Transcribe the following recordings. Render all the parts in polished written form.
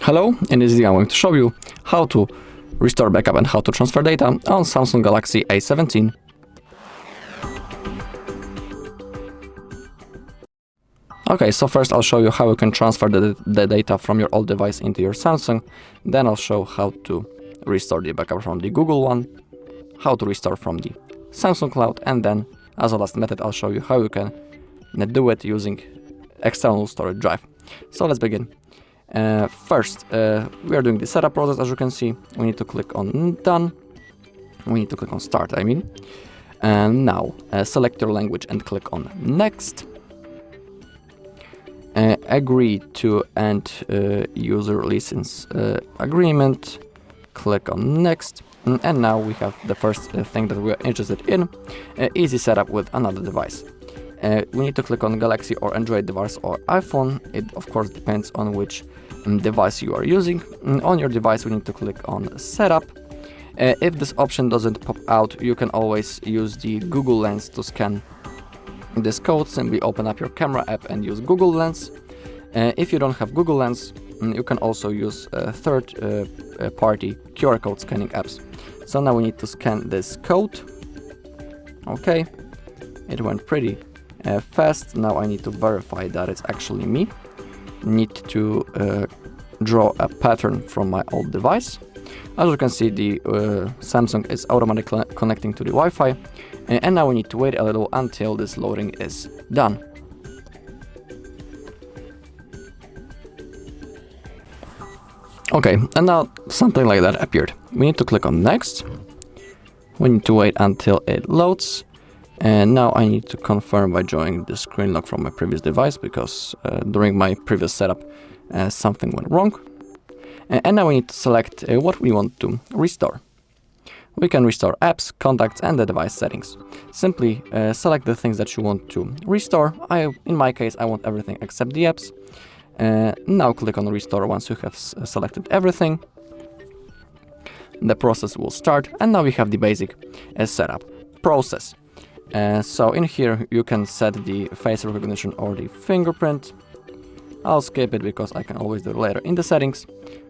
Hello, in this video I'm going to show you how to restore backup and how to transfer data on Samsung Galaxy A17. Okay, so first I'll show you how you can transfer the data from your old device into your Samsung. Then I'll show how to restore the backup from the Google one, how to restore from the Samsung cloud, and then as a last method I'll show you how you can do it using external storage drive. So let's begin. First, we are doing the setup process. As you can see, we need to click on Done. We need to click on Start, And now, select your language and click on Next. Agree to end user license agreement. Click on Next. And now we have the first thing that we are interested in, easy setup with another device. We need to click on Galaxy or Android device or iPhone. It of course depends on which device you are using. On your device we need to click on Setup. If this option doesn't pop out, you can always use the Google Lens to scan this code. Simply open up your camera app and use Google Lens. If you don't have Google Lens, you can also use third-party QR code scanning apps. So now we need to scan this code. Okay, it went pretty fast. Now I need to verify that it's actually me. Need to draw a pattern from my old device. As you can see, the Samsung is automatically connecting to the Wi-Fi, and now we need to wait a little until this loading is done. Okay, and now something like that appeared. We need to click on Next. We need to wait until it loads. And now I need to confirm by joining the screen lock from my previous device, because during my previous setup something went wrong. And now we need to select what we want to restore. We can restore apps, contacts, and the device settings. Simply select the things that you want to restore. In my case, I want everything except the apps. Now click on Restore once you have selected everything. The process will start, and now we have the basic setup process. So in here you can set the face recognition or the fingerprint. I'll skip it because I can always do it later in the settings.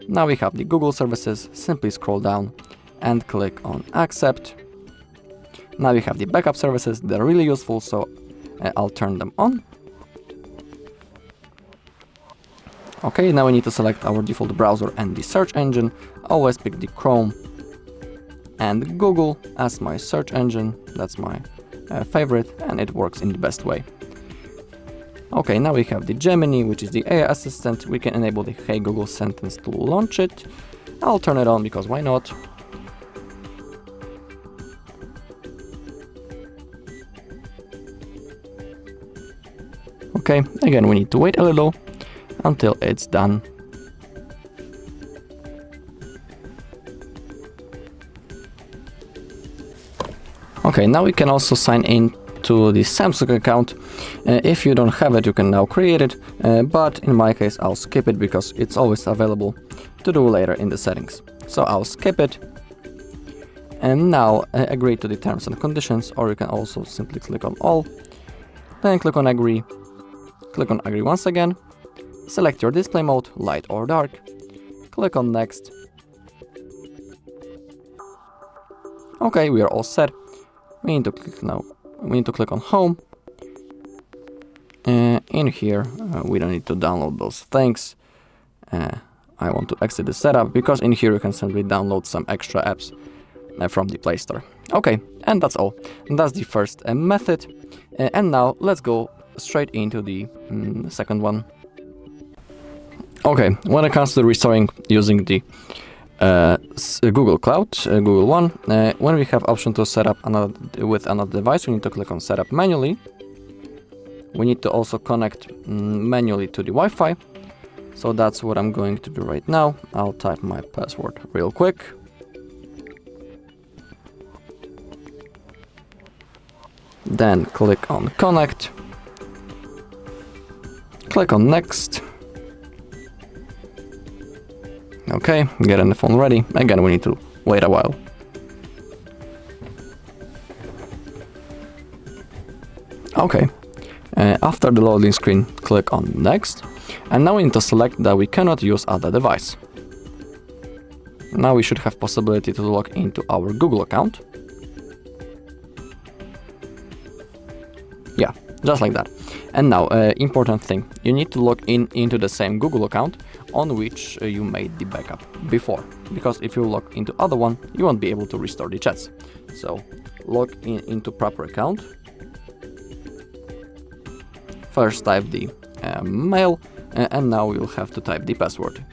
Now we have the Google services. Simply scroll down and click on Accept. Now we have the backup services. They're really useful, so I'll turn them on. Okay, now we need to select our default browser and the search engine. Always pick the Chrome and Google as my search engine. That's my favorite, and it works in the best way. Okay, now we have the Gemini, which is the AI assistant. We can enable the Hey Google sentence to launch it. I'll turn it on because why not? Okay, again we need to wait a little until it's done. Okay, now we can also sign in to the Samsung account. If you don't have it, you can now create it, but in my case I'll skip it because it's always available to do later in the settings. So I'll skip it, and now agree to the terms and conditions, or you can also simply click on All, then click on Agree. Click on Agree once again, select your display mode, light or dark, click on Next. Okay, we are all set. We need to click now. We need to click on Home. In here, we don't need to download those things. I want to exit the setup because in here you can simply download some extra apps from the Play Store. Okay, and that's all. That's the first method. And now let's go straight into the second one. Okay, when it comes to restoring using the Google Cloud, Google One, when we have option to set up with another device, we need to click on Setup manually. We need to also connect manually to the Wi-Fi. So that's what I'm going to do right now. I'll type my password real quick. Then click on Connect. Click on Next. Okay, getting the phone ready. Again, we need to wait a while. Okay, after the loading screen, click on Next. And now we need to select that we cannot use other device. Now we should have possibility to log into our Google account. Yeah, just like that. And now, important thing, you need to log into the same Google account on which you made the backup before. Because if you log into other one, you won't be able to restore the chats. So, log into proper account. First type the mail, and now you'll have to type the password.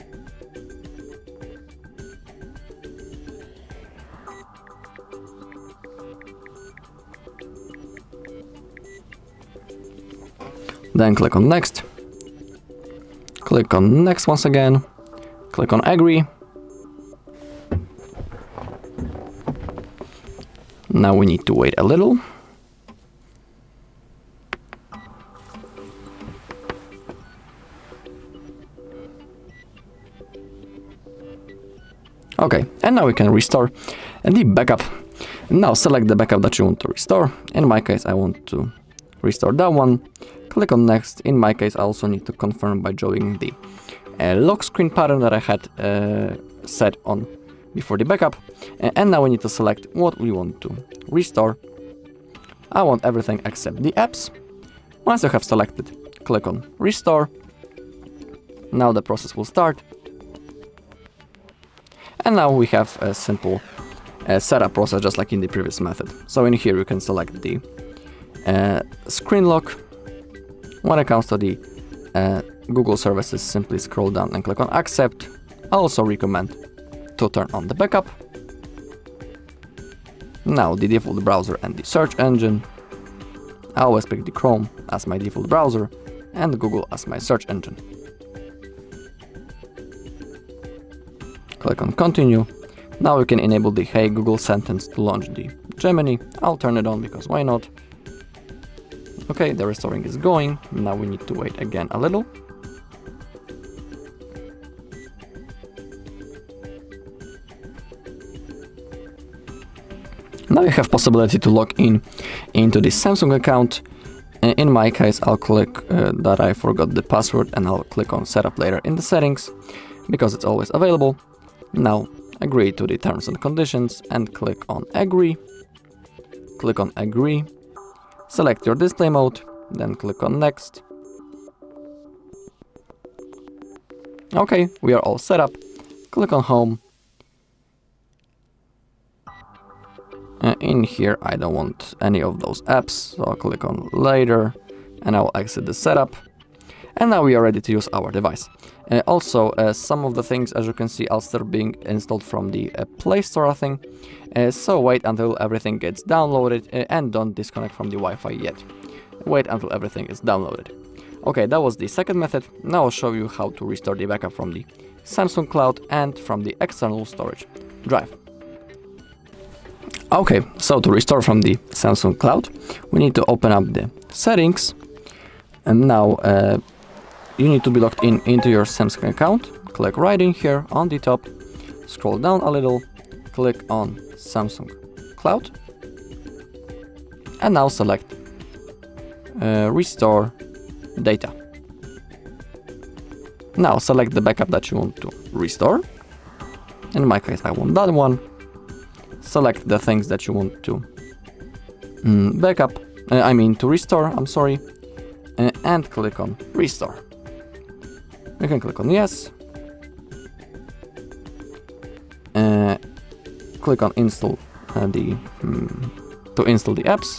Then click on next. Click on next once again. Click on agree. Now we need to wait a little. Okay, and now we can restore the backup. Now select the backup that you want to restore. In my case, I want to restore that one. Click on next. In my case, I also need to confirm by drawing the lock screen pattern that I had set on before the backup. And now we need to select what we want to restore. I want everything except the apps. Once you have selected, click on restore. Now the process will start. And now we have a simple setup process just like in the previous method. So in here you can select the screen lock. When it comes to the Google services, simply scroll down and click on accept. I also recommend to turn on the backup. Now the default browser and the search engine. I always pick the Chrome as my default browser and Google as my search engine. Click on continue. Now you can enable the Hey Google sentence to launch the Gemini. I'll turn it on because why not? Okay, the restoring is going. Now we need to wait again a little. Now you have possibility to log into the Samsung account. In my case, I'll click that I forgot the password and I'll click on setup later in the settings because it's always available. Now agree to the terms and conditions and click on agree. Click on agree. Select your display mode, then click on next. Okay, we are all set up. Click on home. In here, I don't want any of those apps, so I'll click on later and I'll exit the setup. And now we are ready to use our device. Also, some of the things, as you can see, are still being installed from the Play Store, I think. So wait until everything gets downloaded and don't disconnect from the Wi-Fi yet. Wait until everything is downloaded. Okay, that was the second method. Now I'll show you how to restore the backup from the Samsung Cloud and from the external storage drive. Okay, so to restore from the Samsung Cloud, we need to open up the settings. And now you need to be logged into your Samsung account. Click right in here on the top, scroll down a little, click on Samsung Cloud, and now select Restore Data. Now select the backup that you want to restore. In my case, I want that one. Select the things that you want to to restore, I'm sorry, and click on Restore. You can click on yes. Click on install to install the apps.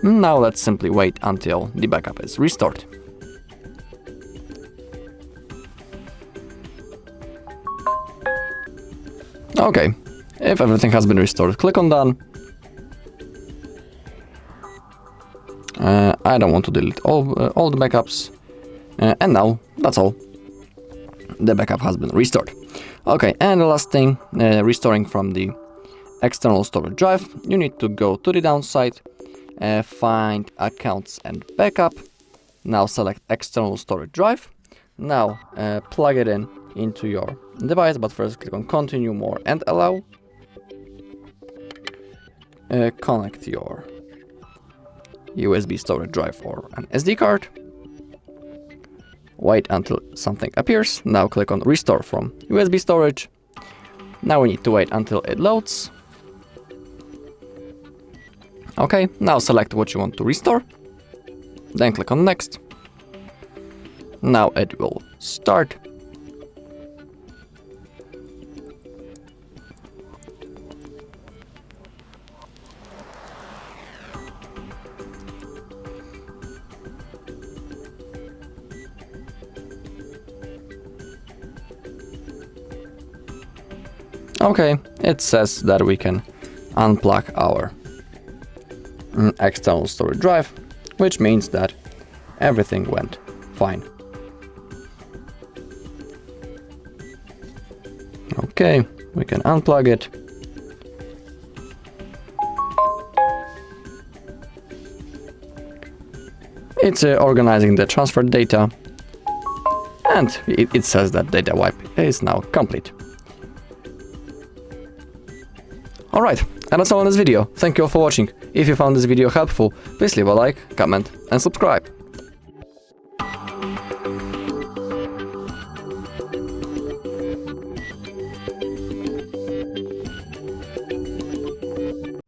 Now let's simply wait until the backup is restored. Okay, if everything has been restored, click on done. I don't want to delete all the backups. And now, that's all. The backup has been restored. Okay, and the last thing, restoring from the external storage drive, you need to go to the downside, find accounts and backup. Now select external storage drive. Now plug it into your device, but first click on continue, more, and allow. Connect your USB storage drive or an SD card. Wait until something appears. Now click on restore from USB storage. Now we need to wait until it loads. Okay, now select what you want to restore. Then click on next. Now it will start. Okay, it says that we can unplug our external storage drive, which means that everything went fine. Okay, we can unplug it. It's organizing the transfer data, and it says that data wipe is now complete. Alright, and that's all in this video. Thank you all for watching. If you found this video helpful, please leave a like, comment and subscribe.